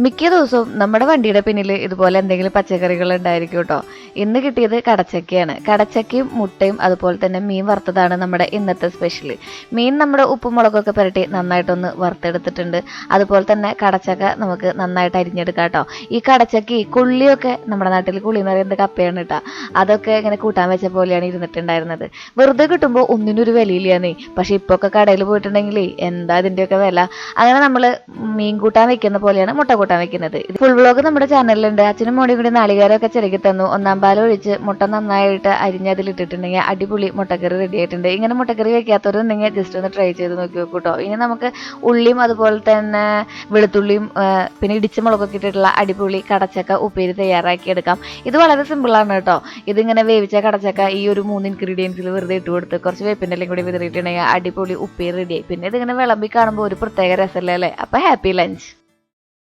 മിക്ക ദിവസവും നമ്മുടെ വണ്ടിയുടെ പിന്നിൽ ഇതുപോലെ എന്തെങ്കിലും പച്ചക്കറികൾ ഉണ്ടായിരിക്കും കേട്ടോ. ഇന്ന് കിട്ടിയത് കടച്ചക്കയാണ്. കടച്ചക്കയും മുട്ടയും അതുപോലെ തന്നെ മീൻ വറുത്തതാണ് നമ്മുടെ ഇന്നത്തെ സ്പെഷ്യൽ. മീൻ നമ്മുടെ ഉപ്പും മുളകൊക്കെ പുരട്ടി നന്നായിട്ടൊന്ന് വറുത്തെടുത്തിട്ടുണ്ട്. അതുപോലെ തന്നെ കടച്ചക്ക നമുക്ക് നന്നായിട്ട് അരിഞ്ഞെടുക്കാം കേട്ടോ. ഈ കടച്ചക്ക കൊള്ളിയൊക്കെ നമ്മുടെ നാട്ടിൽ കുളി എന്ന് പറയുന്നത് കപ്പയാണ് കേട്ടോ. അതൊക്കെ ഇങ്ങനെ കൂട്ടാൻ വെച്ച പോലെയാണ് ഇരുന്നിട്ടുണ്ടായിരുന്നത്. വെറുതെ കിട്ടുമ്പോൾ ഒന്നിനൊരു വിലയില്ലാന്നേ. പക്ഷെ ഇപ്പൊ ഒക്കെ കടയിൽ പോയിട്ടുണ്ടെങ്കിൽ എന്താ ഇതിന്റെയൊക്കെ വില. അങ്ങനെ നമ്മൾ മീൻ കൂട്ടാൻ വെക്കുന്ന പോലെയാണ് മുട്ട കൂട്ടാൻ വെക്കുന്നത്. ഇത് ഫുൾ വ്ലോഗ് നമ്മുടെ ചാനലിലുണ്ട്. അച്ഛനും മോടിയും കൂടി നാളികേരമൊക്കെ ചിരകി തന്നു. ഒന്നാം പാൽ ഒഴിച്ച് മുട്ട നന്നായിട്ട് അരിഞ്ഞതിലിട്ടിട്ടുണ്ടെങ്കിൽ അടിപൊളി മുട്ടക്കറി റെഡി ആയിട്ടുണ്ട്. ഇങ്ങനെ മുട്ടക്കറി വെക്കാത്തവരുണ്ടെങ്കിൽ ജസ്റ്റ് ഒന്ന് ട്രൈ ചെയ്ത് നോക്കി നോക്കൂ കേട്ടോ. ഇനി നമുക്ക് ഉള്ളിയും അതുപോലെ തന്നെ വെളുത്തുള്ളിയും പിന്നെ ഇടിച്ച മുളകൊക്കെ ഇട്ടിട്ടുള്ള അടിപൊളി കടച്ചക്ക ഉപ്പേരി തയ്യാറാക്കി എടുക്കാം. ഇത് വളരെ സിമ്പിളാണ് കേട്ടോ. ഇതിങ്ങനെ വേവിച്ച കടച്ചക്ക ഈ ഒരു 3 ഇൻഗ്രീഡിയൻസിൽ വെറുതെ ഇട്ട് കൊടുത്ത് കുറച്ച് വേപ്പിൻ്റെ എല്ലാം കൂടി വിതറിയിട്ടുണ്ടെങ്കിൽ അടിപൊളി ഉപ്പേരി റെഡിയായി. പിന്നെ ഇതിങ്ങനെ വിളമ്പി കാണുമ്പോൾ ഒരു പ്രത്യേക രസമല്ലേ അല്ലേ. അപ്പം ഹാപ്പി ലഞ്ച്.